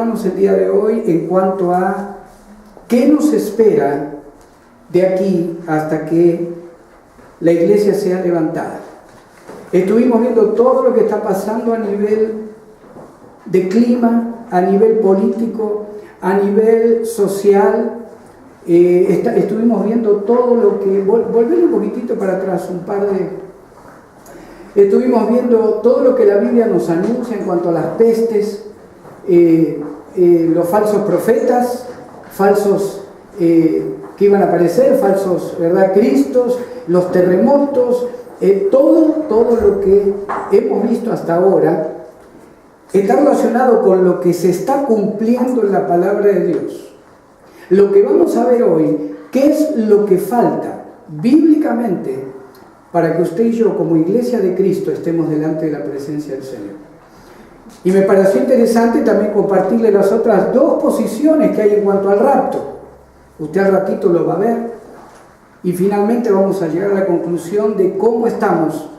hermanos, el día de hoy en cuanto a qué nos espera de aquí hasta que la iglesia sea levantada. Estuvimos viendo todo lo que está pasando a nivel de clima, a nivel político, a nivel social. Estuvimos viendo todo lo que... Volver un poquitito para atrás, Estuvimos viendo todo lo que la Biblia nos anuncia en cuanto a las pestes, los falsos profetas, falsos que iban a aparecer, falsos, ¿verdad?, Cristos, los terremotos, todo lo que hemos visto hasta ahora está relacionado con lo que se está cumpliendo en la palabra de Dios. Lo que vamos a ver hoy, ¿qué es lo que falta bíblicamente para que usted y yo, como iglesia de Cristo, estemos delante de la presencia del Señor? Y me pareció interesante también compartirle las otras dos posiciones que hay en cuanto al rapto. Usted al ratito lo va a ver. Y finalmente vamos a llegar a la conclusión de cómo estamos.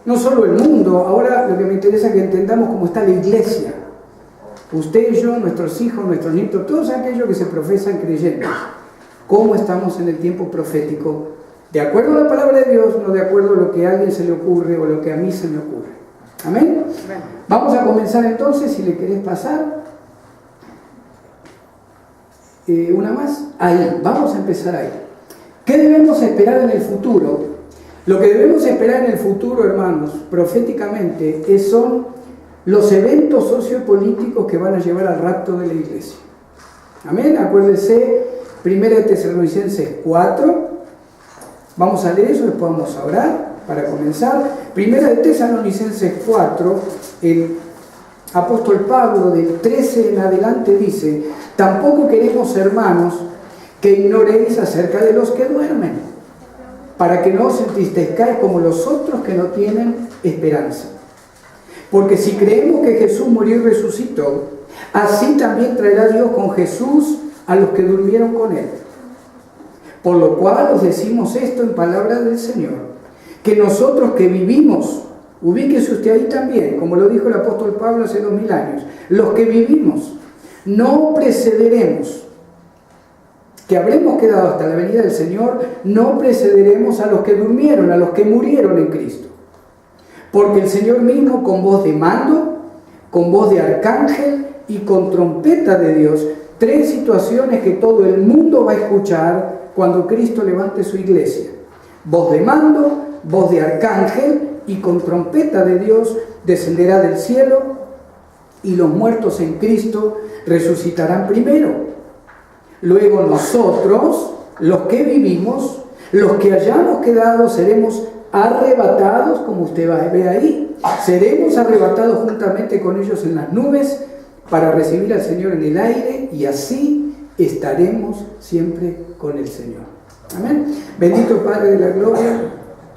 No solo el mundo, ahora lo que me interesa es que entendamos cómo está la iglesia. Usted y yo, nuestros hijos, nuestros nietos, todos aquellos que se profesan creyentes. Cómo estamos en el tiempo profético, de acuerdo a la palabra de Dios, no de acuerdo a lo que a alguien se le ocurre o lo que a mí se me ocurre. ¿Amén? Vamos a comenzar entonces, si le querés pasar. Una más. Ahí, vamos a empezar ahí. ¿Qué debemos esperar en el futuro? Lo que debemos esperar en el futuro, hermanos, proféticamente, son los eventos sociopolíticos que van a llevar al rapto de la iglesia. Amén. Acuérdense, 1 Tesalonicenses 4. Vamos a leer eso, después vamos a orar para comenzar. 1 Tesalonicenses 4, el apóstol Pablo del 13 en adelante dice: tampoco queremos, hermanos, que ignoréis acerca de los que duermen, para que no os entristezcáis como los otros que no tienen esperanza. Porque si creemos que Jesús murió y resucitó, así también traerá Dios con Jesús a los que durmieron con él. Por lo cual os decimos esto en palabra del Señor, que nosotros que vivimos, ubíquese usted ahí también, como lo dijo el apóstol Pablo hace 2000 años, los que vivimos no precederemos, que habremos quedado hasta la venida del Señor, no precederemos a los que durmieron, a los que murieron en Cristo. Porque el Señor mismo, con voz de mando, con voz de arcángel y con trompeta de Dios, 3 situaciones que todo el mundo va a escuchar cuando Cristo levante su iglesia: voz de mando, voz de arcángel y con trompeta de Dios descenderá del cielo, y los muertos en Cristo resucitarán primero. Luego nosotros, los que vivimos, los que hayamos quedado, seremos arrebatados, como usted ve ahí, seremos arrebatados juntamente con ellos en las nubes para recibir al Señor en el aire, y así estaremos siempre con el Señor. Amén. Bendito Padre de la gloria,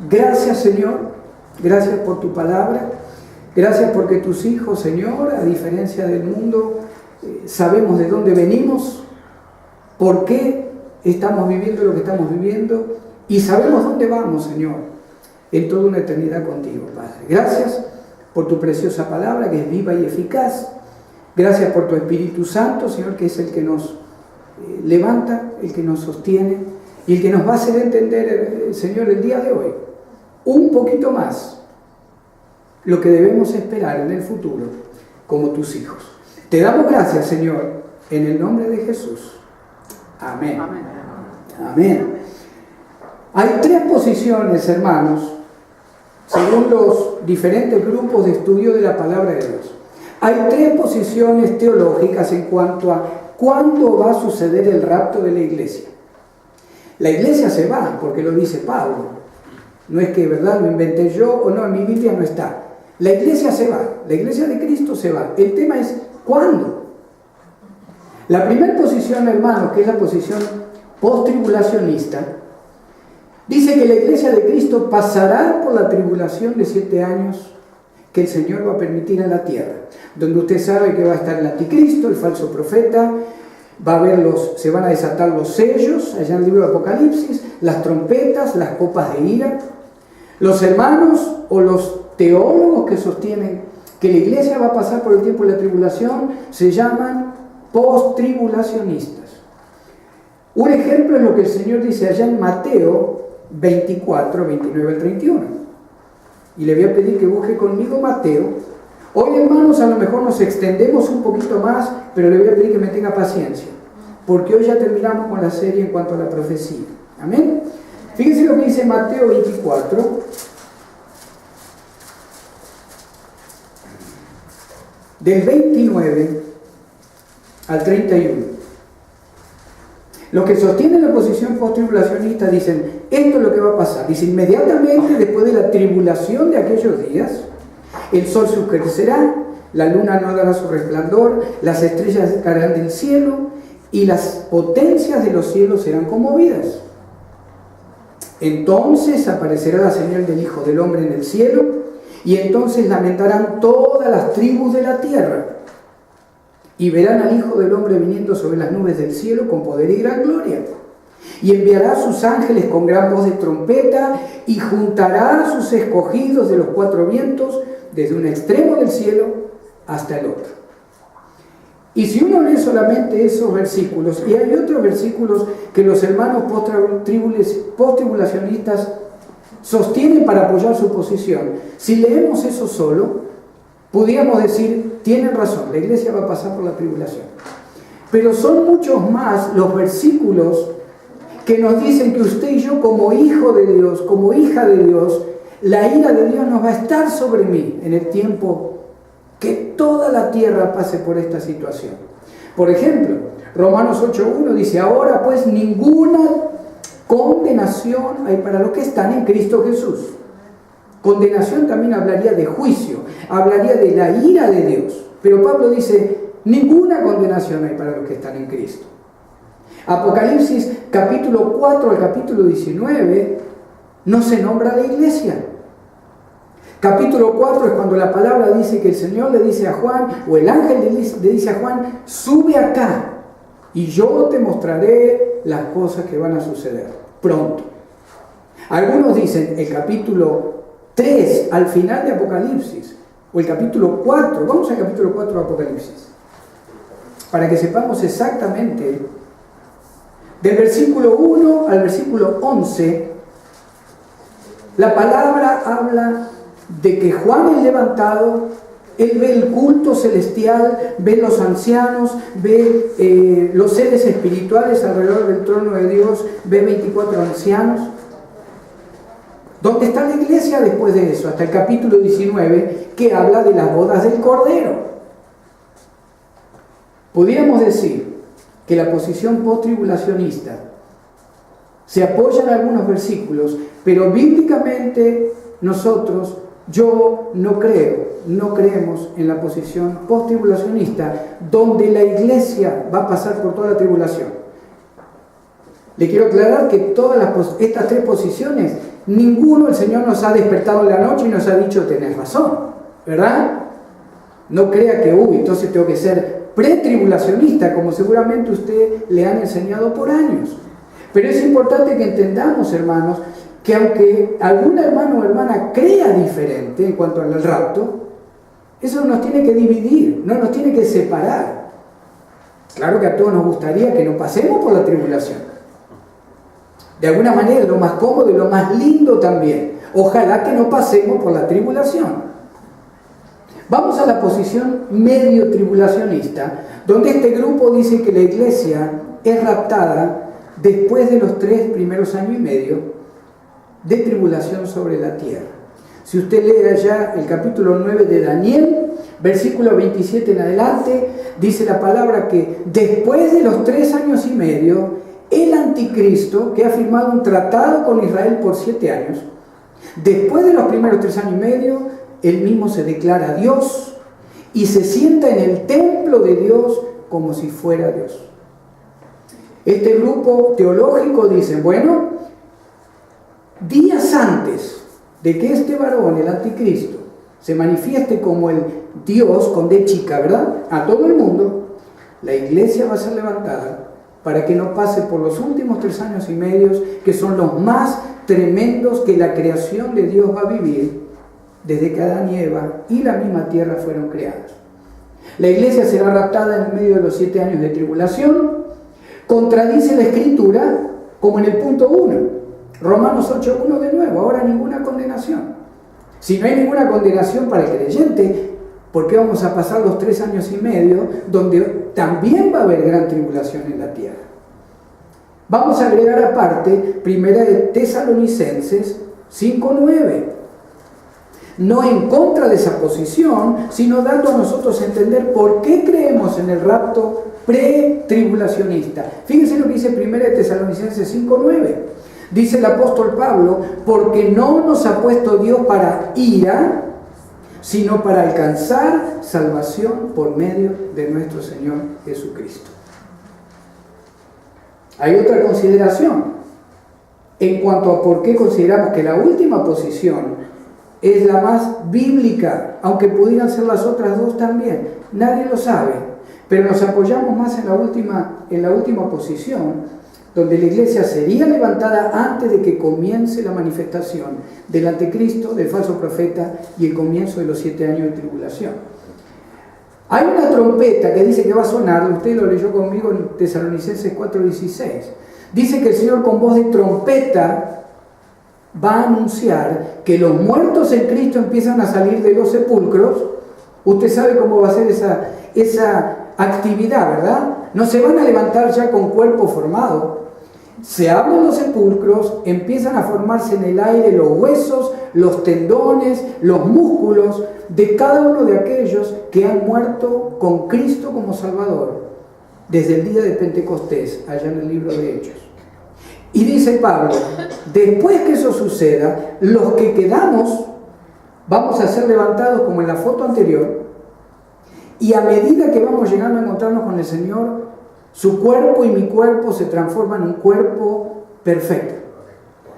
gracias, Señor, gracias por tu palabra, gracias porque tus hijos, Señor, a diferencia del mundo, sabemos de dónde venimos, por qué estamos viviendo lo que estamos viviendo, y sabemos dónde vamos, Señor, en toda una eternidad contigo, Padre. Gracias por tu preciosa palabra, que es viva y eficaz. Gracias por tu Espíritu Santo, Señor, que es el que nos levanta, el que nos sostiene y el que nos va a hacer entender, Señor, el día de hoy un poquito más lo que debemos esperar en el futuro como tus hijos. Te damos gracias, Señor, en el nombre de Jesús. Amén. Amén. Amén. Hay 3 posiciones, hermanos, según los diferentes grupos de estudio de la palabra de Dios. Hay 3 posiciones teológicas en cuanto a cuándo va a suceder el rapto de la iglesia. La iglesia se va, porque lo dice Pablo. No es que, ¿verdad?, lo inventé yo o no, en mi Biblia no está. La iglesia se va, la iglesia de Cristo se va. El tema es ¿cuándo? La primera posición, hermanos, que es la posición post-tribulacionista, dice que la iglesia de Cristo pasará por la tribulación de 7 años que el Señor va a permitir en la tierra, donde usted sabe que va a estar el anticristo, el falso profeta, se van a desatar los sellos, allá en el libro de Apocalipsis, las trompetas, las copas de ira. Los hermanos o los teólogos que sostienen que la iglesia va a pasar por el tiempo de la tribulación se llaman post-tribulacionistas. Un ejemplo es lo que el Señor dice allá en Mateo 24, 29 al 31. Y le voy a pedir que busque conmigo Mateo. Hoy, hermanos, a lo mejor nos extendemos un poquito más, pero le voy a pedir que me tenga paciencia, porque hoy ya terminamos con la serie en cuanto a la profecía. Amén. Fíjense lo que dice Mateo 24, del 29 al 31. Los que sostienen la posición post-tribulacionista dicen, esto es lo que va a pasar. Dice, inmediatamente después de la tribulación de aquellos días, el sol se oscurecerá, la luna no dará su resplandor, las estrellas caerán del cielo y las potencias de los cielos serán conmovidas. Entonces aparecerá la señal del Hijo del Hombre en el cielo y entonces lamentarán todas las tribus de la tierra. Y verán al Hijo del Hombre viniendo sobre las nubes del cielo con poder y gran gloria. Y enviará a sus ángeles con gran voz de trompeta y juntará a sus escogidos de los cuatro vientos desde un extremo del cielo hasta el otro. Y si uno lee solamente esos versículos, y hay otros versículos que los hermanos post-tribulacionistas sostienen para apoyar su posición, si leemos eso solo, pudiéramos decir, tienen razón, la iglesia va a pasar por la tribulación. Pero son muchos más los versículos que nos dicen que usted y yo, como hijo de Dios, como hija de Dios, la ira de Dios nos va a estar sobre mí en el tiempo que toda la tierra pase por esta situación. Por ejemplo, Romanos 8.1 dice, ahora pues ninguna condenación hay para los que están en Cristo Jesús. Condenación también hablaría de juicio, hablaría de la ira de Dios. Pero Pablo dice, ninguna condenación hay para los que están en Cristo. Apocalipsis capítulo 4 al capítulo 19 no se nombra a la iglesia. Capítulo 4 es cuando la palabra dice que el Señor le dice a Juan, o el ángel le dice a Juan, sube acá y yo te mostraré las cosas que van a suceder pronto. Algunos dicen el capítulo 3 al final de Apocalipsis, o el capítulo 4, vamos al capítulo 4 de Apocalipsis, para que sepamos exactamente, del versículo 1 al versículo 11, la palabra habla de que Juan es levantado, él ve el culto celestial, ve los ancianos, ve los seres espirituales alrededor del trono de Dios, ve 24 ancianos. ¿Dónde está la iglesia después de eso? Hasta el capítulo 19, que habla de las bodas del Cordero. Pudiéramos decir que la posición post-tribulacionista se apoya en algunos versículos, pero bíblicamente nosotros, yo no creemos en la posición post-tribulacionista, donde la iglesia va a pasar por toda la tribulación. Le quiero aclarar que todas estas tres posiciones, ninguno el Señor nos ha despertado en la noche y nos ha dicho, tenés razón, ¿verdad? No crea que, entonces tengo que ser pretribulacionista, como seguramente usted le han enseñado por años. Pero es importante que entendamos, hermanos, que aunque algún hermano o hermana crea diferente en cuanto al rapto, eso nos tiene que dividir, no nos tiene que separar. Claro que a todos nos gustaría que no pasemos por la tribulación. De alguna manera, lo más cómodo y lo más lindo también. Ojalá que no pasemos por la tribulación. Vamos a la posición medio tribulacionista, donde este grupo dice que la iglesia es raptada después de los 3 primeros años y medio de tribulación sobre la tierra. Si usted lee allá el capítulo 9 de Daniel, versículo 27 en adelante, dice la palabra que después de los 3 años y medio, el anticristo, que ha firmado un tratado con Israel por 7 años, después de los primeros 3 años y medio, él mismo se declara Dios y se sienta en el templo de Dios como si fuera Dios. Este grupo teológico dice, bueno, días antes de que este varón, el anticristo, se manifieste como el Dios con D chica, ¿verdad? A todo el mundo, la iglesia va a ser levantada para que no pase por los últimos 3 años y medio, que son los más tremendos que la creación de Dios va a vivir desde que Adán y Eva y la misma tierra fueron creados. La iglesia será raptada en el medio de los 7 años de tribulación. Contradice la Escritura como en el punto 1. Romanos 8:1 de nuevo, ahora ninguna condenación. Si no hay ninguna condenación para el creyente, ¿por qué vamos a pasar los 3 años y medio donde también va a haber gran tribulación en la tierra? Vamos a agregar aparte, primera de Tesalonicenses 5:9. No en contra de esa posición, sino dando a nosotros a entender por qué creemos en el rapto pre-tribulacionista. Fíjense lo que dice primera de Tesalonicenses 5:9. Dice el apóstol Pablo, porque no nos ha puesto Dios para ira, sino para alcanzar salvación por medio de nuestro Señor Jesucristo. Hay otra consideración en cuanto a por qué consideramos que la última posición es la más bíblica, aunque pudieran ser las otras dos también. Nadie lo sabe, pero nos apoyamos más en la última posición, donde la iglesia sería levantada antes de que comience la manifestación del anticristo, del falso profeta y el comienzo de los 7 años de tribulación. Hay una trompeta que dice que va a sonar, usted lo leyó conmigo en Tesalonicenses 4:16. Dice que el Señor con voz de trompeta va a anunciar que los muertos en Cristo empiezan a salir de los sepulcros. Usted sabe cómo va a ser esa actividad, ¿verdad? No se van a levantar ya con cuerpo formado. Se abren los sepulcros, empiezan a formarse en el aire los huesos, los tendones, los músculos de cada uno de aquellos que han muerto con Cristo como Salvador desde el día de Pentecostés, allá en el libro de Hechos. Y dice Pablo, después que eso suceda, los que quedamos vamos a ser levantados como en la foto anterior, y a medida que vamos llegando a encontrarnos con el Señor, su cuerpo y mi cuerpo se transforman en un cuerpo perfecto.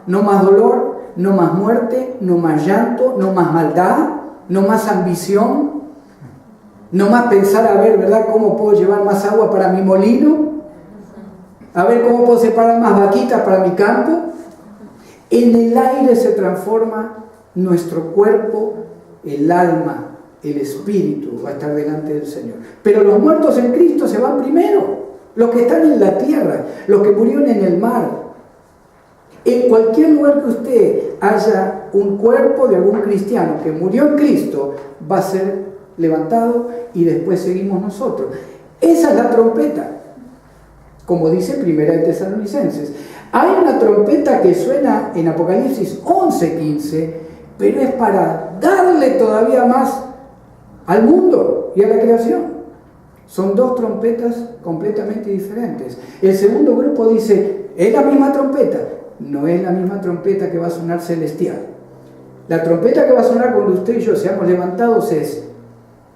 No más dolor, no más muerte, no más llanto, no más maldad, no más ambición, no más pensar a ver, ¿verdad?, cómo puedo llevar más agua para mi molino, a ver cómo puedo separar más vaquitas para mi campo. En el aire se transforma nuestro cuerpo, el alma, el espíritu va a estar delante del Señor. Pero los muertos en Cristo se van primero, los que están en la tierra, los que murieron en el mar. En cualquier lugar que usted haya un cuerpo de algún cristiano que murió en Cristo, va a ser levantado y después seguimos nosotros. Esa es la trompeta, como dice primera de Tesalonicenses. Hay una trompeta que suena en Apocalipsis 11:15, pero es para darle todavía más al mundo y a la creación. Son dos trompetas completamente diferentes. El segundo grupo dice, ¿es la misma trompeta? No es la misma trompeta que va a sonar celestial. La trompeta que va a sonar cuando usted y yo seamos levantados es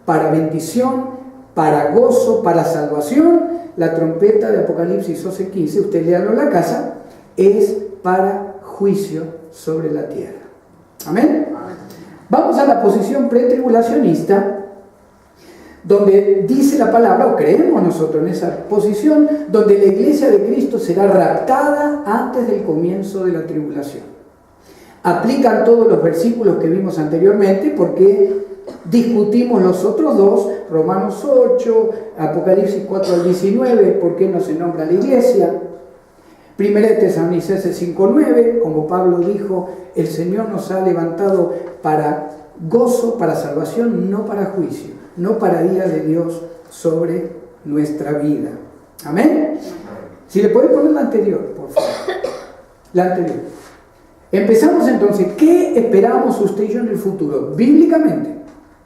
para bendición, para gozo, para salvación. La trompeta de Apocalipsis 11:15, usted léalo en la casa, es para juicio sobre la tierra. ¿Amén? Vamos a la posición pretribulacionista, donde dice la palabra, o creemos nosotros en esa posición, donde la iglesia de Cristo será raptada antes del comienzo de la tribulación. Aplican todos los versículos que vimos anteriormente, porque discutimos los otros dos, Romanos 8, Apocalipsis 4:19, por qué no se nombra la iglesia. Primera de Tesalonicenses 5:9, como Pablo dijo, el Señor nos ha levantado para gozo, para salvación, no para juicio, no para ira de Dios sobre nuestra vida. ¿Amén? Si le puede poner la anterior, por favor. La anterior. Empezamos entonces, ¿qué esperamos usted y yo en el futuro? Bíblicamente.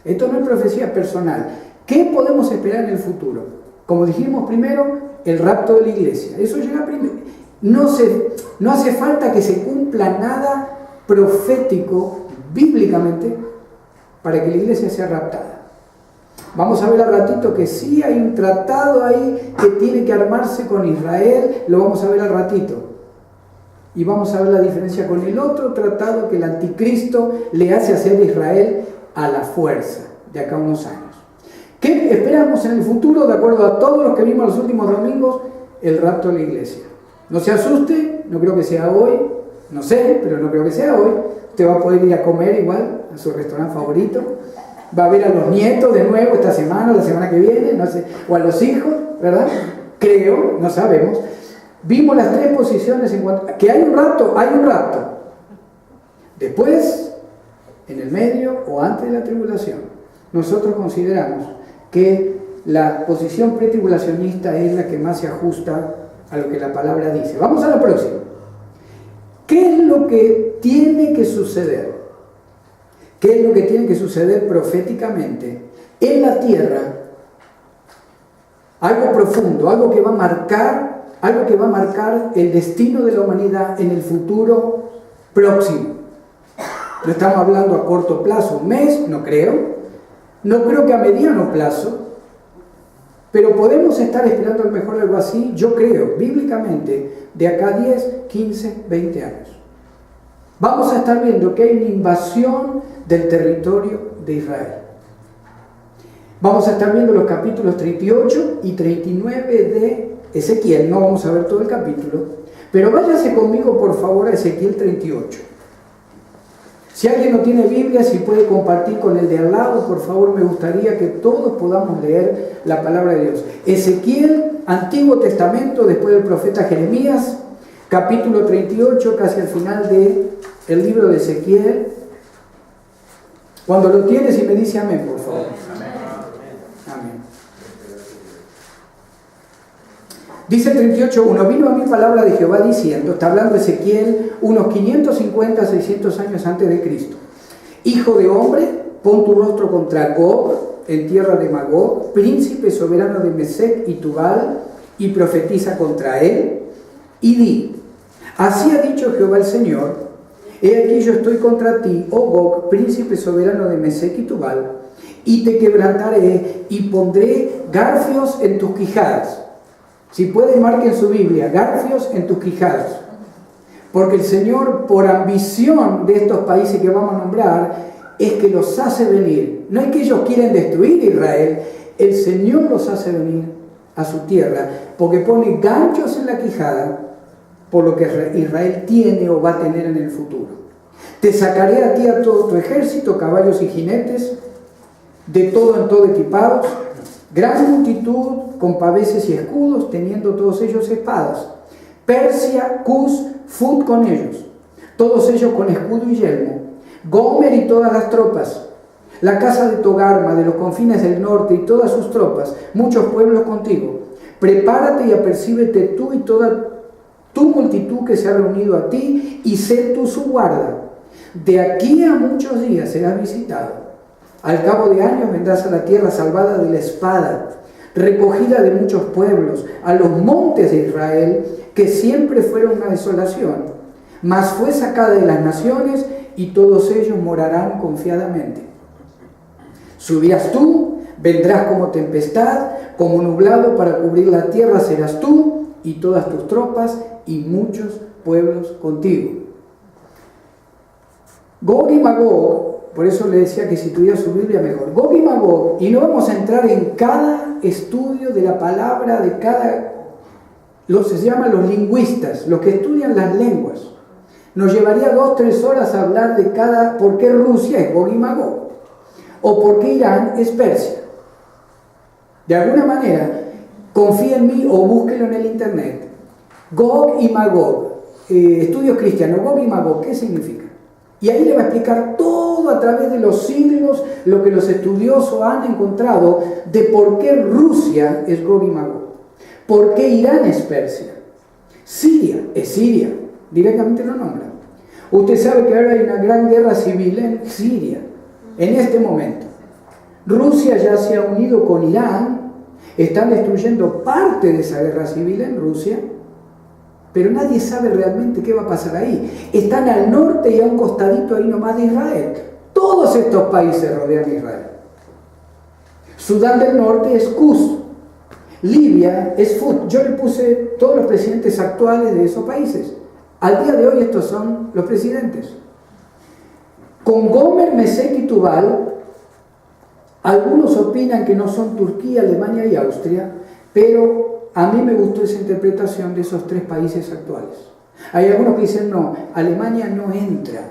Esto no es profecía personal. ¿Qué podemos esperar en el futuro? Como dijimos primero, el rapto de la iglesia. Eso llega primero. No hace falta que se cumpla nada profético bíblicamente para que la iglesia sea raptada. Vamos a ver al ratito que sí hay un tratado ahí que tiene que armarse con Israel, lo vamos a ver al ratito. Y vamos a ver la diferencia con el otro tratado que el anticristo le hace hacer a Israel a la fuerza de acá a unos años. ¿Qué esperamos en el futuro? De acuerdo a todos los que vimos los últimos domingos, el rapto de la iglesia. No se asuste, no creo que sea hoy, no sé, pero no creo que sea hoy. Usted va a poder ir a comer igual a su restaurante favorito, Va a ver a los nietos de nuevo esta semana, la semana que viene, no sé, o a los hijos, ¿verdad? Creo, no sabemos. Vimos las tres posiciones en cuanto que hay un rapto. Después, en el medio o antes de la tribulación. Nosotros consideramos que la posición pretribulacionista es la que más se ajusta a lo que la palabra dice. Vamos a la próxima. ¿Qué es lo que tiene que suceder? ¿Qué es lo que tiene que suceder proféticamente en la tierra? Algo profundo, algo que va a marcar el destino de la humanidad en el futuro próximo. No estamos hablando a corto plazo, un mes, no creo. No creo que a mediano plazo. Pero podemos estar esperando a lo mejor algo así, yo creo, bíblicamente, de acá a 10, 15, 20 años. Vamos a estar viendo que hay una invasión del territorio de Israel. Vamos a estar viendo los capítulos 38 y 39 de Ezequiel. No vamos a ver todo el capítulo, pero váyase conmigo por favor a Ezequiel 38. Si alguien no tiene Biblia, si puede compartir con el de al lado, por favor, me gustaría que todos podamos leer la palabra de Dios. Ezequiel, Antiguo Testamento, después del profeta Jeremías, capítulo 38, casi al final del libro de Ezequiel. Cuando lo tienes y me dice amén, por favor. Amén. Dice 38:1, vino a mí palabra de Jehová diciendo, está hablando Ezequiel unos 550, 600 años antes de Cristo. Hijo de hombre, pon tu rostro contra Gog, en tierra de Magog, príncipe soberano de Mesec y Tubal, y profetiza contra él, y di, así ha dicho Jehová el Señor, he aquí yo estoy contra ti, oh Gog, príncipe soberano de Mesec y Tubal, y te quebrantaré, y pondré garfios en tus quijadas. Si pueden, marquen su Biblia, garfios en tus quijadas. Porque el Señor, por ambición de estos países que vamos a nombrar, es que los hace venir. No es que ellos quieren destruir Israel, el Señor los hace venir a su tierra, porque pone ganchos en la quijada por lo que Israel tiene o va a tener en el futuro. Te sacaré a ti a todo tu ejército, caballos y jinetes, de todo en todo equipados, gran multitud con paveses y escudos, teniendo todos ellos espadas. Persia, Cus, Fut con ellos, todos ellos con escudo y yelmo. Gomer y todas las tropas, la casa de Togarma, de los confines del norte y todas sus tropas, muchos pueblos contigo. Prepárate y apercíbete tú y toda tu multitud que se ha reunido a ti, y sé tú su guarda. De aquí a muchos días serás visitado. Al cabo de años vendrás a la tierra salvada de la espada, recogida de muchos pueblos, a los montes de Israel, que siempre fueron una desolación, mas fue sacada de las naciones, y todos ellos morarán confiadamente. Subirás tú, vendrás como tempestad, como nublado para cubrir la tierra serás tú, y todas tus tropas, y muchos pueblos contigo. Gog y Magog, por eso le decía que si tuviera su Biblia mejor. Gog y Magog, y no vamos a entrar en cada estudio de la palabra, de cada... se llaman los lingüistas, los que estudian las lenguas. Nos llevaría 2-3 horas a hablar de cada... ¿Por qué Rusia es Gog y Magog? ¿O por qué Irán es Persia? De alguna manera, confía en mí o búsquelo en el internet. Gog y Magog, estudios cristianos, Gog y Magog, ¿qué significa? Y ahí le va a explicar todo a través de los siglos, lo que los estudiosos han encontrado de por qué Rusia es Gog y Magog, por qué Irán es Persia, Siria es Siria, directamente lo nombra. Usted sabe que ahora hay una gran guerra civil en Siria, en este momento. Rusia ya se ha unido con Irán, están destruyendo parte de esa guerra civil en Rusia, pero nadie sabe realmente qué va a pasar ahí. Están al norte y a un costadito ahí nomás de Israel. Todos estos países rodean a Israel. Sudán del Norte es Cus, Libia es Fut. Yo le puse todos los presidentes actuales de esos países. Al día de hoy estos son los presidentes. Con Gomer, Mesec y Tubal, algunos opinan que no son Turquía, Alemania y Austria, pero a mí me gustó esa interpretación de esos tres países actuales. Hay algunos que dicen no, Alemania no entra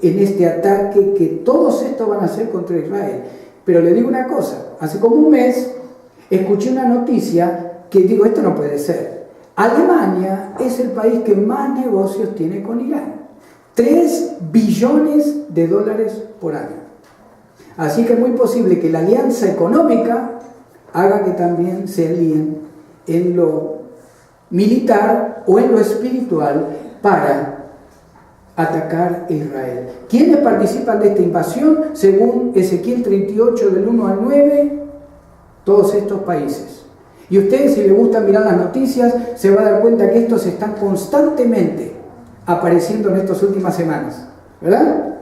en este ataque que todos estos van a hacer contra Israel. Pero le digo una cosa, hace como un mes escuché una noticia que digo, esto no puede ser. Alemania es el país que más negocios tiene con Irán. 3 billones de dólares por año. Así que es muy posible que la alianza económica haga que también se alíen en lo militar o en lo espiritual para atacar a Israel. ¿Quiénes participan de esta invasión? Según Ezequiel 38, del 1 al 9, todos estos países. Y ustedes, si les gusta mirar las noticias, se va a dar cuenta que estos están constantemente apareciendo en estas últimas semanas, ¿verdad?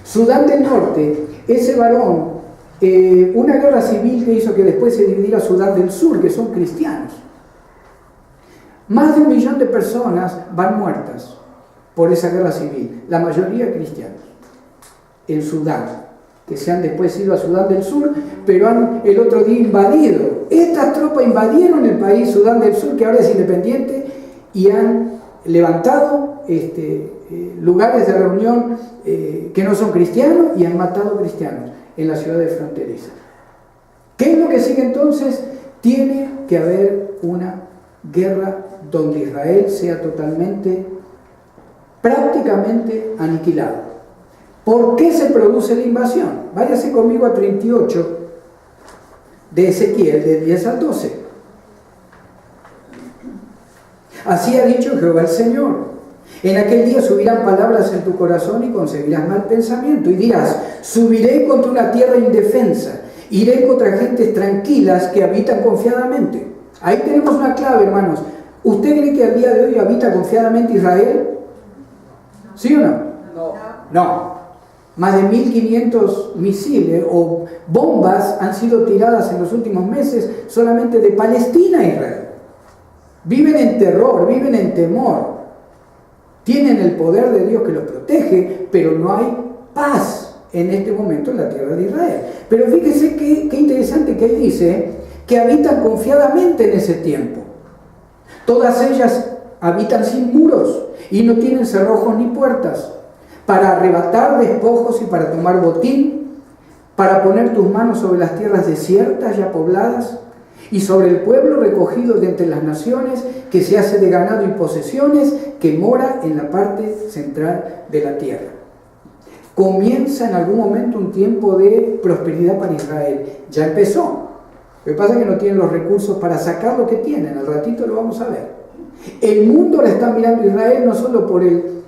Sudán del Norte, ese varón, una guerra civil que hizo que después se dividiera Sudán del Sur, que son cristianos. Más de 1 millón de personas van muertas por esa guerra civil, la mayoría cristianos, en Sudán, que se han después ido a Sudán del Sur, pero han el otro día invadido. Estas tropas invadieron el país Sudán del Sur, que ahora es independiente, y han levantado lugares de reunión que no son cristianos y han matado cristianos en las ciudades fronterizas. ¿Qué es lo que sigue entonces? Tiene que haber una guerra donde Israel sea prácticamente aniquilado. ¿Por qué se produce la invasión? Váyase conmigo a 38 de Ezequiel, del 10 al 12. Así ha dicho Jehová el Señor: en aquel día subirán palabras en tu corazón y concebirás mal pensamiento, y dirás: subiré contra una tierra indefensa, iré contra gentes tranquilas que habitan confiadamente. Ahí tenemos una clave, hermanos. ¿Usted cree que al día de hoy habita confiadamente Israel? ¿Sí o no? No. Más de 1.500 misiles o bombas han sido tiradas en los últimos meses solamente de Palestina a Israel. Viven en terror, viven en temor. Tienen el poder de Dios que los protege, pero no hay paz en este momento en la tierra de Israel. Pero fíjese qué interesante que ahí dice que habitan confiadamente en ese tiempo. Todas ellas habitan sin muros y no tienen cerrojos ni puertas, para arrebatar despojos y para tomar botín, para poner tus manos sobre las tierras desiertas ya pobladas, y sobre el pueblo recogido de entre las naciones, que se hace de ganado y posesiones, que mora en la parte central de la tierra. Comienza en algún momento un tiempo de prosperidad para Israel. Ya empezó. Lo que pasa es que no tienen los recursos para sacar lo que tienen. Al ratito lo vamos a ver. El mundo la está mirando a Israel no solo por el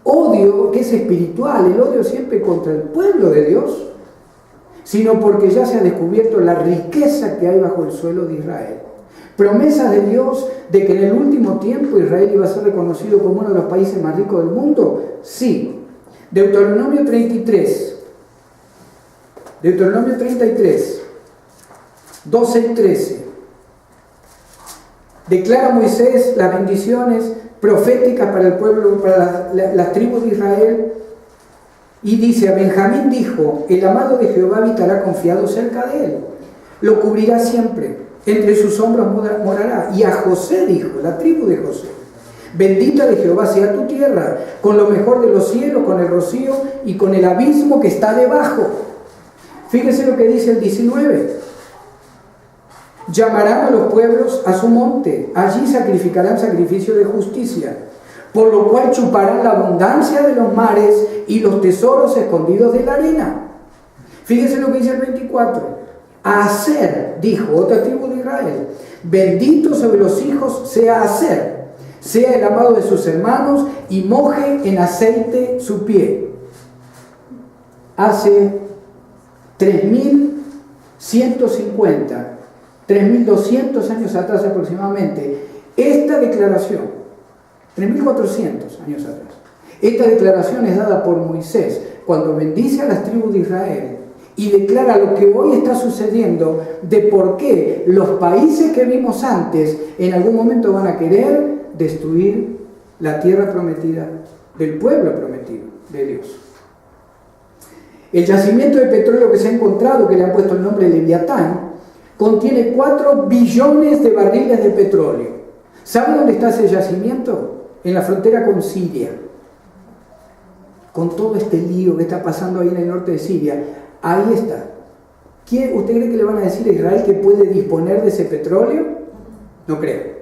odio que es espiritual, el odio siempre contra el pueblo de Dios, sino porque ya se ha descubierto la riqueza que hay bajo el suelo de Israel. Promesas de Dios de que en el último tiempo Israel iba a ser reconocido como uno de los países más ricos del mundo. Sí. Deuteronomio 33, 12 y 13. Declara Moisés las bendiciones proféticas para el pueblo, para las tribus de Israel, y dice: a Benjamín dijo: el amado de Jehová habitará confiado cerca de él, lo cubrirá siempre, entre sus hombros morará. Y a José dijo, la tribu de José: bendita de Jehová sea tu tierra, con lo mejor de los cielos, con el rocío y con el abismo que está debajo. Fíjese lo que dice el 19: llamarán a los pueblos a su monte, allí sacrificarán sacrificio de justicia, por lo cual chuparán la abundancia de los mares y los tesoros escondidos de la arena. Fíjese lo que dice el 24: a Aser dijo, otra tribu de Israel: bendito sobre los hijos sea Aser, sea el amado de sus hermanos, y moje en aceite su pie. Hace 3.200 años atrás aproximadamente, esta declaración, 3.400 años atrás, esta declaración es dada por Moisés cuando bendice a las tribus de Israel y declara lo que hoy está sucediendo, de por qué los países que vimos antes en algún momento van a querer destruir la tierra prometida del pueblo prometido de Dios. El yacimiento de petróleo que se ha encontrado, que le han puesto el nombre de Leviatán, contiene 4 billones de barriles de petróleo. ¿Sabe dónde está ese yacimiento? En la frontera con Siria. con todo este lío que está pasando ahí en el norte de Siria, ahí está. ¿Usted cree que le van a decir a Israel que puede disponer de ese petróleo? No creo.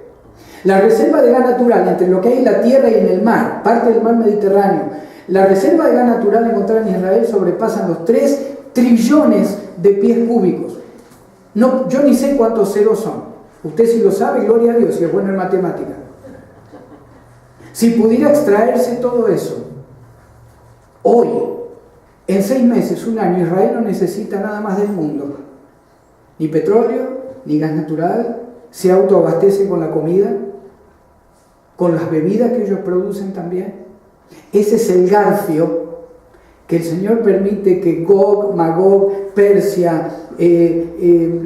La reserva de gas natural entre lo que hay en la tierra y en el mar, parte del mar Mediterráneo, la reserva de gas natural encontrada en Israel sobrepasan los 3 trillones de pies cúbicos. No, yo ni sé cuántos ceros son. Usted si lo sabe, gloria a Dios, si es bueno en matemática. Si pudiera extraerse todo eso, hoy, en 6 meses, 1 año, Israel no necesita nada más del mundo. Ni petróleo, ni gas natural, se autoabastece con la comida, con las bebidas que ellos producen también. Ese es el garfio que el Señor permite que Gog, Magog, Persia,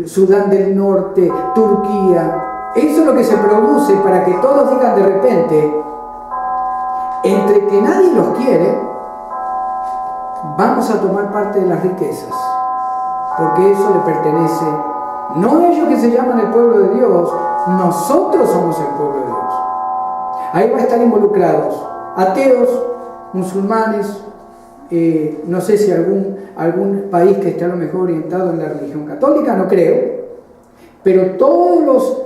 Sudán del Norte, Turquía, eso es lo que se produce para que todos digan de repente, entre que nadie los quiere, vamos a tomar parte de las riquezas, porque eso le pertenece, no a ellos que se llaman el pueblo de Dios, nosotros somos el pueblo de Dios. Ahí va a estar involucrados ateos, musulmanes, no sé si algún país que esté a lo mejor orientado en la religión católica, no creo, pero todos los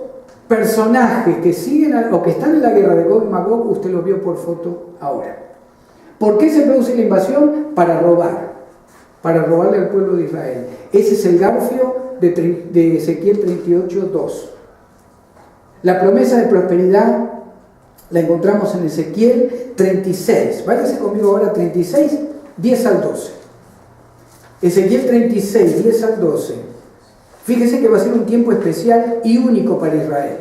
personajes que siguen o que están en la guerra de Gog y Magog, usted los vio por foto ahora. ¿Por qué se produce la invasión? Para robarle al pueblo de Israel. Ese es el garfio de Ezequiel 38:2. La promesa de prosperidad la encontramos en Ezequiel 36. Váyase conmigo ahora a 36, 10 al 12. Ezequiel 36, 10 al 12. Fíjese que va a ser un tiempo especial y único para Israel.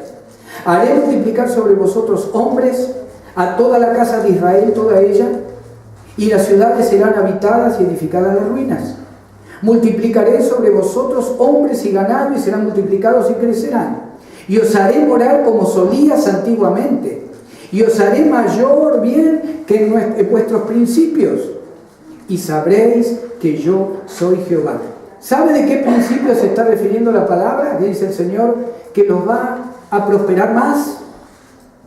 Haré multiplicar sobre vosotros hombres, a toda la casa de Israel, toda ella, y las ciudades serán habitadas y edificadas de ruinas. Multiplicaré sobre vosotros hombres y ganado, y serán multiplicados y crecerán. Y os haré morar como solías antiguamente, y os haré mayor bien que en vuestros principios, y sabréis que yo soy Jehová. ¿Sabe de qué principio se está refiriendo la palabra? Dice el Señor que los va a prosperar más.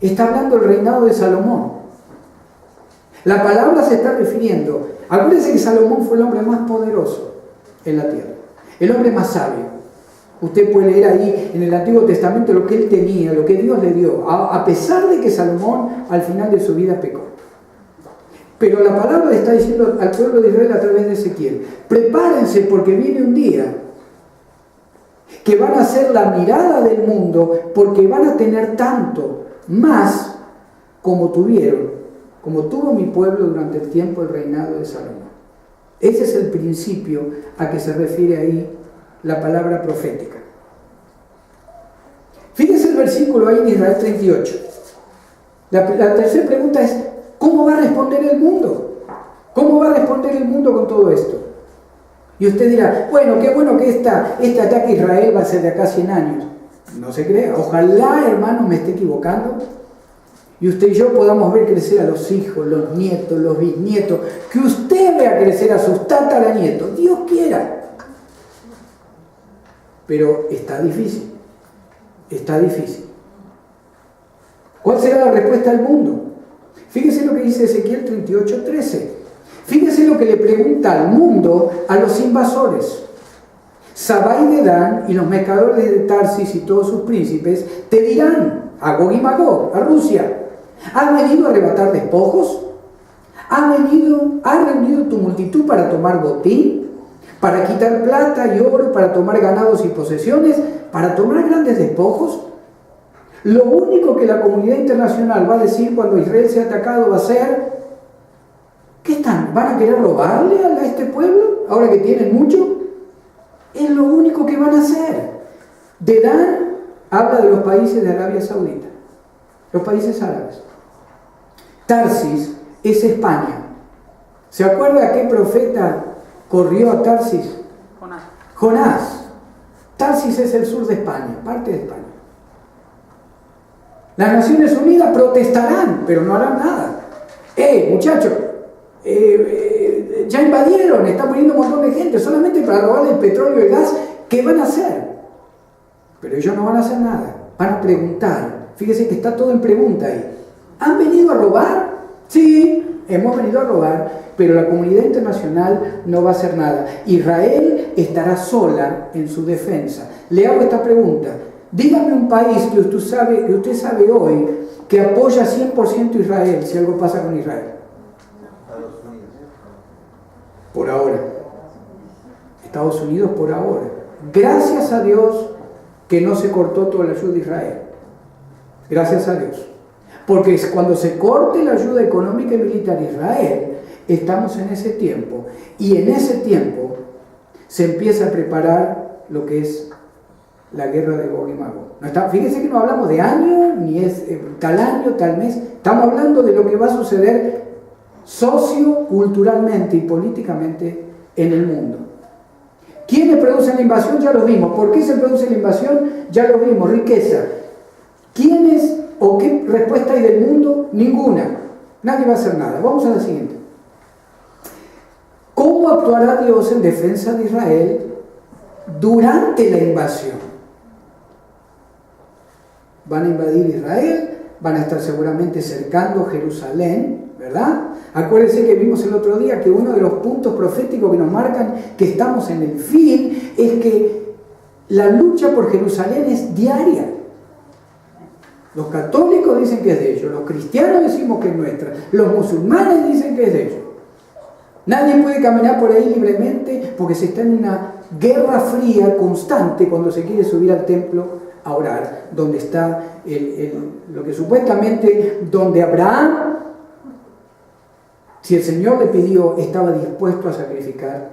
Está hablando del reinado de Salomón. La palabra se está refiriendo. Acuérdense que Salomón fue el hombre más poderoso en la tierra, el hombre más sabio. Usted puede leer ahí en el Antiguo Testamento lo que él tenía, lo que Dios le dio, a pesar de que Salomón al final de su vida pecó. Pero la palabra le está diciendo al pueblo de Israel a través de Ezequiel: prepárense, porque viene un día que van a ser la mirada del mundo, porque van a tener tanto más como tuvo mi pueblo durante el tiempo del reinado de Salomón. Ese es el principio a que se refiere ahí la palabra profética. Fíjense el versículo ahí en Israel 38. La tercera pregunta es: ¿cómo va a responder el mundo? ¿Cómo va a responder el mundo con todo esto? Y usted dirá: bueno, qué bueno que este ataque a Israel va a ser de acá a 100 años. No se crea. Ojalá, hermano, me esté equivocando. Y usted y yo podamos ver crecer a los hijos, los nietos, los bisnietos. Que usted vea crecer a sus tataranietos. Dios quiera. Pero está difícil. Está difícil. ¿Cuál será la respuesta del mundo? Fíjese lo que dice Ezequiel 38:13. Fíjese lo que le pregunta al mundo a los invasores. Sabai de Dan y los mercaderes de Tarsis y todos sus príncipes te dirán, a Gog y Magog, a Rusia: ¿has venido a arrebatar despojos? ¿Has reunido tu multitud para tomar botín? ¿Para quitar plata y oro? ¿Para tomar ganados y posesiones? ¿Para tomar grandes despojos? Lo único que la comunidad internacional va a decir cuando Israel sea atacado va a ser: ¿qué están? ¿Van a querer robarle a este pueblo ahora que tienen mucho? Es lo único que van a hacer. Dedán habla de los países de Arabia Saudita, los países árabes. Tarsis es España. ¿Se acuerda qué profeta corrió a Tarsis? Jonás. Tarsis es el sur de España, parte de España. Las Naciones Unidas protestarán, pero no harán nada. Muchachos, ya invadieron, están muriendo un montón de gente solamente para robarle el petróleo y el gas. ¿Qué van a hacer? Pero ellos no van a hacer nada. Van a preguntar. Fíjese que está todo en pregunta ahí. ¿Han venido a robar? Sí, hemos venido a robar, pero la comunidad internacional no va a hacer nada. Israel estará sola en su defensa. Le hago esta pregunta. Dígame un país que usted sabe hoy que apoya 100% a Israel si algo pasa con Israel. Por ahora. Estados Unidos por ahora. Gracias a Dios que no se cortó toda la ayuda de Israel. Gracias a Dios. Porque cuando se corte la ayuda económica y militar a Israel, estamos en ese tiempo. Y en ese tiempo se empieza a preparar lo que es la guerra de Gog y Magog. Fíjense que no hablamos de año, ni es tal año, tal mes. Estamos hablando de lo que va a suceder socioculturalmente y políticamente en el mundo. ¿Quiénes producen la invasión? Ya lo vimos. ¿Por qué se produce la invasión? Ya lo vimos. Riqueza. ¿Quiénes o qué respuesta hay del mundo? Ninguna. Nadie va a hacer nada. Vamos a la siguiente. ¿Cómo actuará Dios en defensa de Israel durante la invasión? Van a invadir Israel, van a estar seguramente cercando Jerusalén, ¿verdad? Acuérdense que vimos el otro día que uno de los puntos proféticos que nos marcan que estamos en el fin es que la lucha por Jerusalén es diaria. Los católicos dicen que es de ellos, los cristianos decimos que es nuestra, los musulmanes dicen que es de ellos. Nadie puede caminar por ahí libremente porque se está en una guerra fría constante cuando se quiere subir al templo a orar, donde está lo que supuestamente, donde Abraham, si el Señor le pidió, estaba dispuesto a sacrificar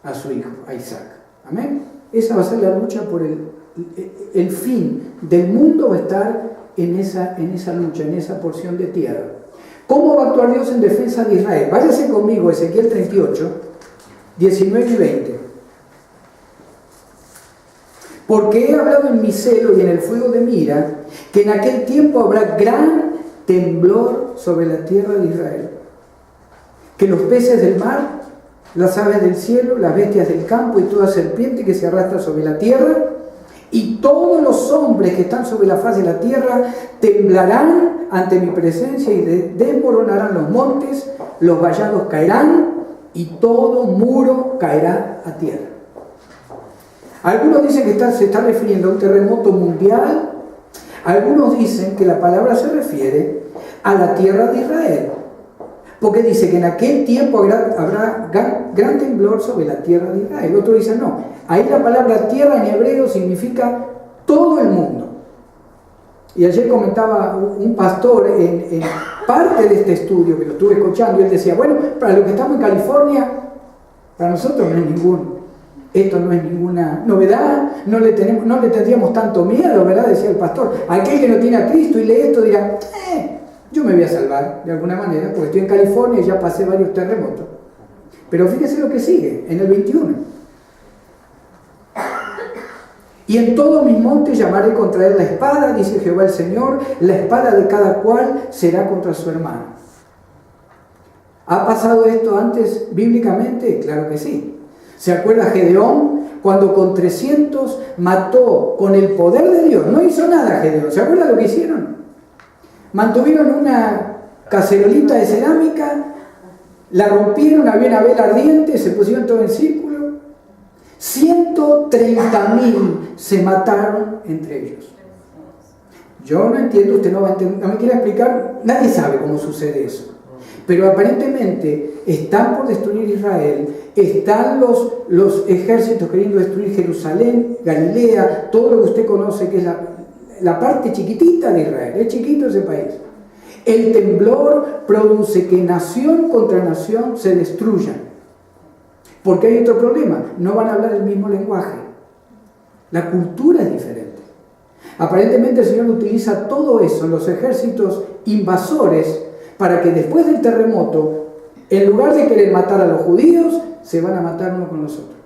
a su hijo, a Isaac. Amén. Esa va a ser la lucha por el fin del mundo, va a estar en esa lucha, en esa porción de tierra. ¿Cómo va a actuar Dios en defensa de Israel? Váyase conmigo a Ezequiel 38, 19 y 20. Porque he hablado en mi celo y en el fuego de mi ira, que en aquel tiempo habrá gran temblor sobre la tierra de Israel. Que los peces del mar, las aves del cielo, las bestias del campo y toda serpiente que se arrastra sobre la tierra, y todos los hombres que están sobre la faz de la tierra temblarán ante mi presencia y desmoronarán los montes, los vallados caerán y todo muro caerá a tierra. Algunos dicen que se está refiriendo a un terremoto mundial, algunos dicen que la palabra se refiere a la tierra de Israel, porque dice que en aquel tiempo habrá gran temblor sobre la tierra de Israel. Otro dice no, ahí la palabra tierra en hebreo significa todo el mundo. Y ayer comentaba un pastor en parte de este estudio que lo estuve escuchando, y él decía, bueno, para los que estamos en California, para nosotros esto no es ninguna novedad, no le tendríamos tanto miedo, ¿verdad? Decía el pastor. Aquel que no tiene a Cristo y lee esto dirá, yo me voy a salvar de alguna manera, porque estoy en California y ya pasé varios terremotos. Pero fíjese lo que sigue, en el 21. Y en todos mis montes llamaré contra él la espada, dice Jehová el Señor, la espada de cada cual será contra su hermano. ¿Ha pasado esto antes bíblicamente? Claro que sí. ¿Se acuerda Gedeón? Cuando con 300 mató con el poder de Dios. No hizo nada Gedeón. ¿Se acuerda lo que hicieron? Mantuvieron una cacerolita de cerámica, la rompieron, había una vela ardiente, se pusieron todo en círculo. 130.000 se mataron entre ellos. Yo no entiendo, usted no me quiere explicar, nadie sabe cómo sucede eso. Pero aparentemente están por destruir Israel, están los ejércitos queriendo destruir Jerusalén, Galilea, todo lo que usted conoce que es la parte chiquitita de Israel, es chiquito ese país. El temblor produce que nación contra nación se destruyan. Porque hay otro problema, no van a hablar el mismo lenguaje. La cultura es diferente. Aparentemente el Señor utiliza todo eso, los ejércitos invasores, para que después del terremoto, en lugar de querer matar a los judíos, se van a matar uno con los otros.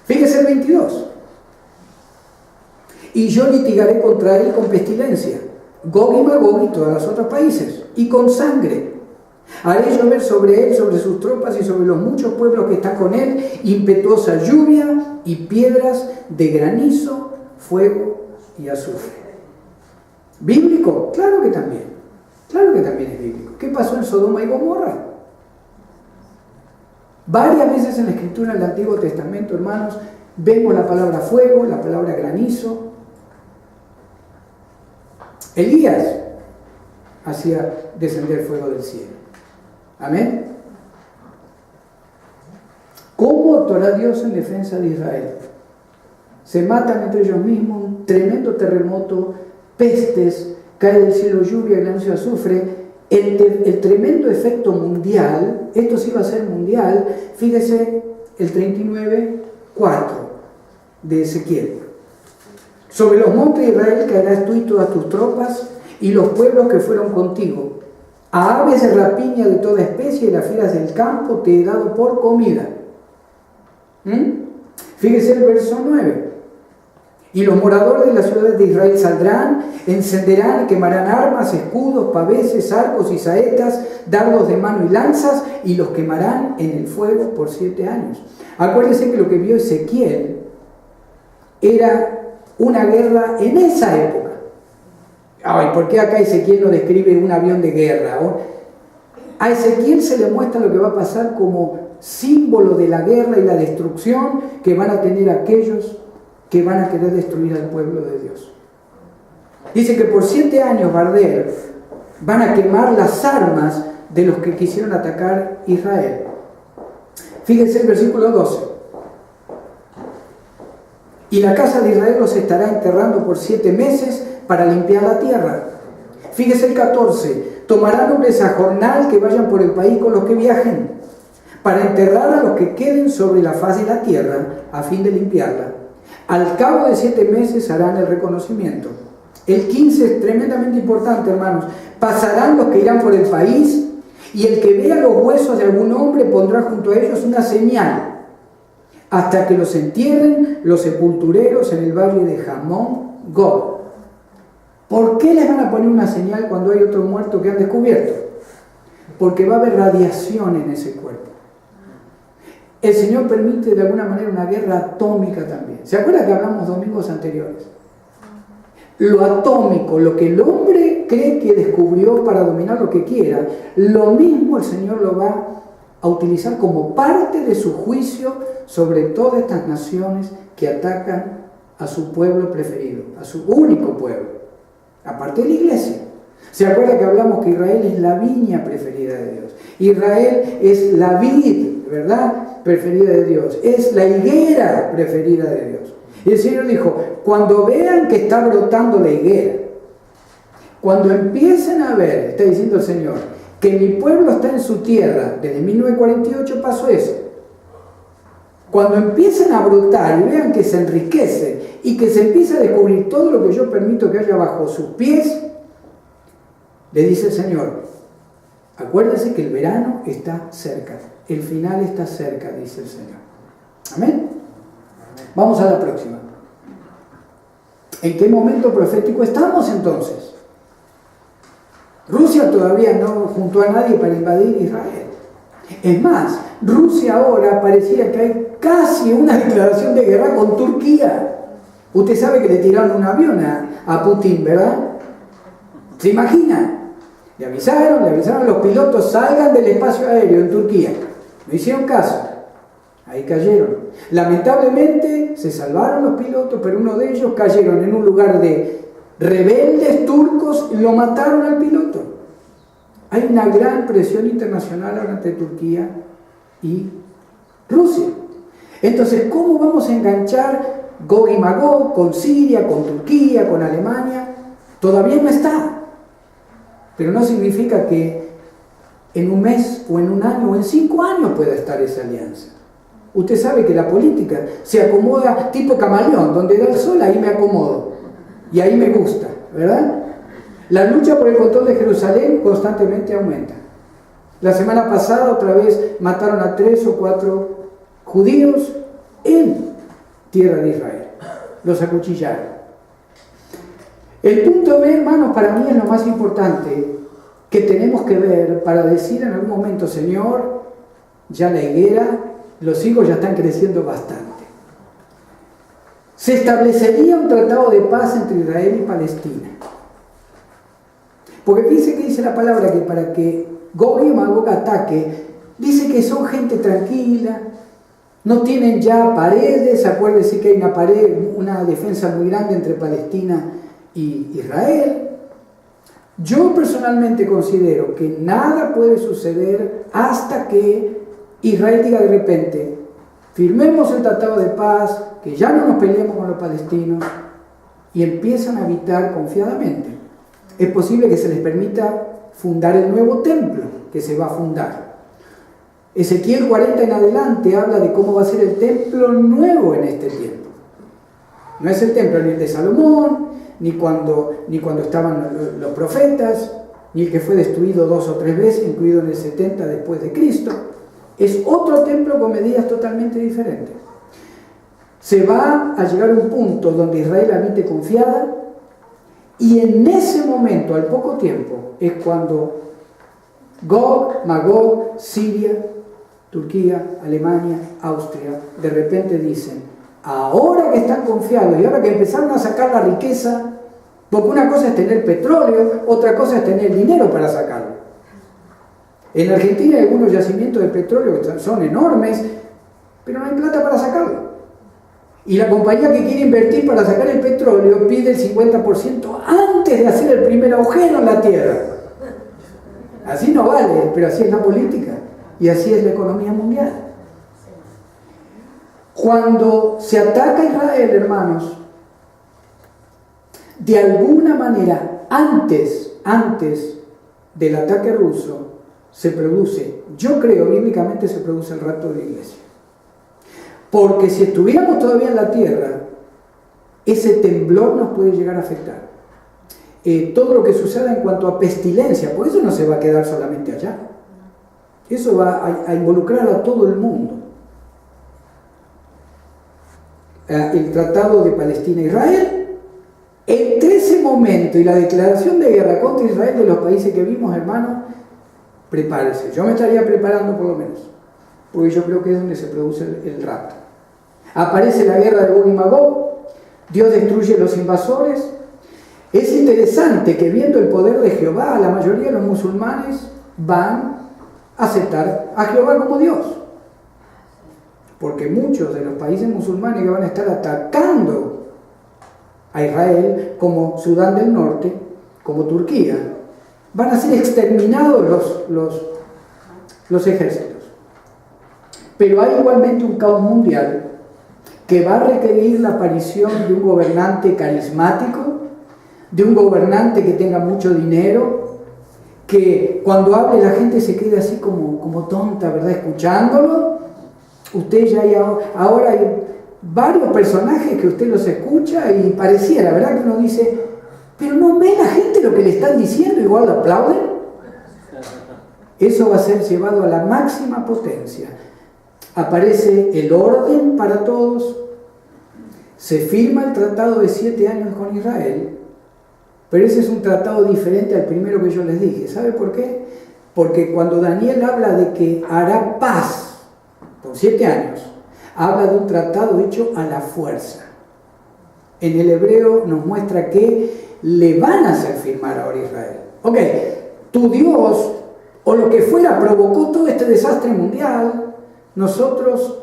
Fíjese el 22. Y yo litigaré contra él con pestilencia, Gog y Magog y todos los otros países, y con sangre. Haré llover sobre él, sobre sus tropas y sobre los muchos pueblos que están con él, impetuosa lluvia y piedras de granizo, fuego y azufre. ¿Bíblico? Claro que también. Claro que también es bíblico. ¿Qué pasó en Sodoma y Gomorra? Varias veces en la Escritura del Antiguo Testamento, hermanos, vemos la palabra fuego, la palabra granizo. Elías hacía descender fuego del cielo. Amén. ¿Cómo actuará Dios en defensa de Israel? Se matan entre ellos mismos, un tremendo terremoto, pestes, cae del cielo lluvia, granizo y azufre. El tremendo efecto mundial, esto sí va a ser mundial, fíjese el 39:4 de Ezequiel. Sobre los montes de Israel caerás tú y todas tus tropas y los pueblos que fueron contigo. A aves de rapiña de toda especie y las fieras del campo te he dado por comida. Fíjese el verso 9. Y los moradores de las ciudades de Israel saldrán, encenderán y quemarán armas, escudos, paveses, arcos y saetas, dardos de mano y lanzas, y los quemarán en el fuego por 7 años. Acuérdense que lo que vio Ezequiel era una guerra en esa época. Ay, ¿por qué acá Ezequiel no describe un avión de guerra? A Ezequiel se le muestra lo que va a pasar como símbolo de la guerra y la destrucción que van a tener aquellos que van a querer destruir al pueblo de Dios. Dice que por 7 años van a quemar las armas de los que quisieron atacar Israel. Fíjense el versículo 12. Y la casa de Israel los estará enterrando por 7 meses para limpiar la tierra. Fíjese el 14. Tomarán hombres a jornal que vayan por el país con los que viajen, para enterrar a los que queden sobre la faz de la tierra, a fin de limpiarla. Al cabo de 7 meses harán el reconocimiento. El 15 es tremendamente importante, hermanos. Pasarán los que irán por el país, y el que vea los huesos de algún hombre pondrá junto a ellos una señal, hasta que los entierren los sepultureros en el valle de Hamón Gog. ¿Por qué les van a poner una señal cuando hay otro muerto que han descubierto? Porque va a haber radiación en ese cuerpo. El Señor permite de alguna manera una guerra atómica también. ¿Se acuerdan que hablamos domingos anteriores? Lo atómico, lo que el hombre cree que descubrió para dominar lo que quiera, lo mismo el Señor lo va a utilizar como parte de su juicio sobre todas estas naciones que atacan a su pueblo preferido, a su único pueblo, aparte de la iglesia. ¿Se acuerdan que hablamos que Israel es la viña preferida de Dios? Israel es la vid, ¿verdad?, preferida de Dios. Es la higuera preferida de Dios. Y el Señor dijo, cuando vean que está brotando la higuera, cuando empiecen a ver, está diciendo el Señor, que mi pueblo está en su tierra, desde 1948 pasó eso. Cuando empiecen a brotar y vean que se enriquece y que se empieza a descubrir todo lo que yo permito que haya bajo sus pies, le dice el Señor, acuérdense que el verano está cerca, el final está cerca, dice el Señor. Amén. Vamos a la próxima. ¿En qué momento profético estamos entonces? Rusia todavía no juntó a nadie para invadir Israel. Es más, Rusia ahora pareciera que hay casi una declaración de guerra con Turquía. Usted sabe que le tiraron un avión a Putin, ¿verdad? ¿Se imagina? Le avisaron a los pilotos, salgan del espacio aéreo en Turquía. No hicieron caso. Ahí cayeron. Lamentablemente se salvaron los pilotos, pero uno de ellos cayeron en un lugar de rebeldes turcos y lo mataron al piloto. Hay una gran presión internacional ahora entre Turquía y Rusia. Entonces, ¿cómo vamos a enganchar Gog y Magog con Siria, con Turquía, con Alemania? Todavía no está. Pero no significa que en un mes o en un año o en 5 años pueda estar esa alianza. Usted sabe que la política se acomoda tipo camaleón, donde da el sol, ahí me acomodo. Y ahí me gusta, ¿verdad? La lucha por el control de Jerusalén constantemente aumenta. La semana pasada otra vez mataron a 3 o 4 judíos en tierra de Israel. Los acuchillaron. El punto B, hermanos, para mí es lo más importante que tenemos que ver para decir en algún momento, Señor, ya la higuera, los higos ya están creciendo bastante. Se establecería un tratado de paz entre Israel y Palestina. Porque fíjense que dice la palabra que para que Gog y Magog ataque, dice que son gente tranquila, no tienen ya paredes. Acuérdense que hay una pared, una defensa muy grande entre Palestina y Israel. Yo personalmente considero que nada puede suceder hasta que Israel diga de repente: firmemos el tratado de paz, que ya no nos peleemos con los palestinos, y empiezan a habitar confiadamente. Es posible que se les permita fundar el nuevo templo que se va a fundar. Ezequiel 40 en adelante habla de cómo va a ser el templo nuevo en este tiempo. No es el templo ni el de Salomón, ni cuando estaban los profetas, ni el que fue destruido 2 o 3 veces, incluido en el 70 después de Cristo. Es otro templo con medidas totalmente diferentes. Se va a llegar a un punto donde Israel habite confiada, y en ese momento, al poco tiempo, es cuando Gog, Magog, Siria, Turquía, Alemania, Austria, de repente dicen: ahora que están confiados y ahora que empezaron a sacar la riqueza, porque una cosa es tener petróleo, otra cosa es tener dinero para sacarlo. En Argentina hay algunos yacimientos de petróleo que son enormes, pero no hay plata para sacarlo. Y la compañía que quiere invertir para sacar el petróleo pide el 50% antes de hacer el primer agujero en la tierra. Así no vale, pero así es la política y así es la economía mundial. Cuando se ataca a Israel, hermanos, de alguna manera, antes del ataque ruso, se produce, yo creo bíblicamente, se produce el rapto de la iglesia. Porque si estuviéramos todavía en la tierra, ese temblor nos puede llegar a afectar. Todo lo que suceda en cuanto a pestilencia, por eso no se va a quedar solamente allá. Eso va a involucrar a todo el mundo. El tratado de Palestina-Israel, entre ese momento y la declaración de guerra contra Israel de los países que vimos, hermanos, prepárese. Yo me estaría preparando por lo menos, porque yo creo que es donde se produce el rapto. Aparece la guerra de Gog y Magog, Dios destruye los invasores. Es interesante que viendo el poder de Jehová, la mayoría de los musulmanes van a aceptar a Jehová como Dios. Porque muchos de los países musulmanes que van a estar atacando a Israel, como Sudán del Norte, como Turquía, van a ser exterminados los ejércitos. Pero hay igualmente un caos mundial que va a requerir la aparición de un gobernante carismático, de un gobernante que tenga mucho dinero, que cuando hable la gente se quede así como tonta, ¿verdad? Escuchándolo. Usted ya ahora hay varios personajes que usted los escucha y pareciera, ¿verdad? Que uno dice, pero no ve la gente lo que le están diciendo, igual lo aplauden. Eso va a ser llevado a la máxima potencia. Aparece el orden para todos, se firma el tratado de 7 años con Israel, pero ese es un tratado diferente al primero que yo les dije. ¿Sabe por qué? Porque cuando Daniel habla de que hará paz por 7 años, habla de un tratado hecho a la fuerza. En el hebreo nos muestra que le van a hacer firmar ahora a Israel. Ok, tu Dios, o lo que fuera, provocó todo este desastre mundial. Nosotros,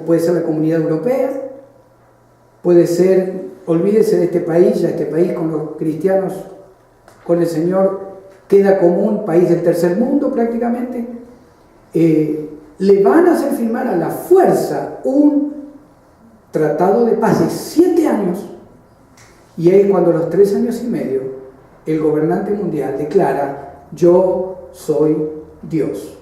puede ser la Comunidad Europea, puede ser, olvídese de este país, ya este país con los cristianos, con el Señor, queda como un país del tercer mundo prácticamente. Le van a hacer firmar a la fuerza un tratado de paz de 7 años, y ahí cuando a los 3 años y medio el gobernante mundial declara: yo soy Dios.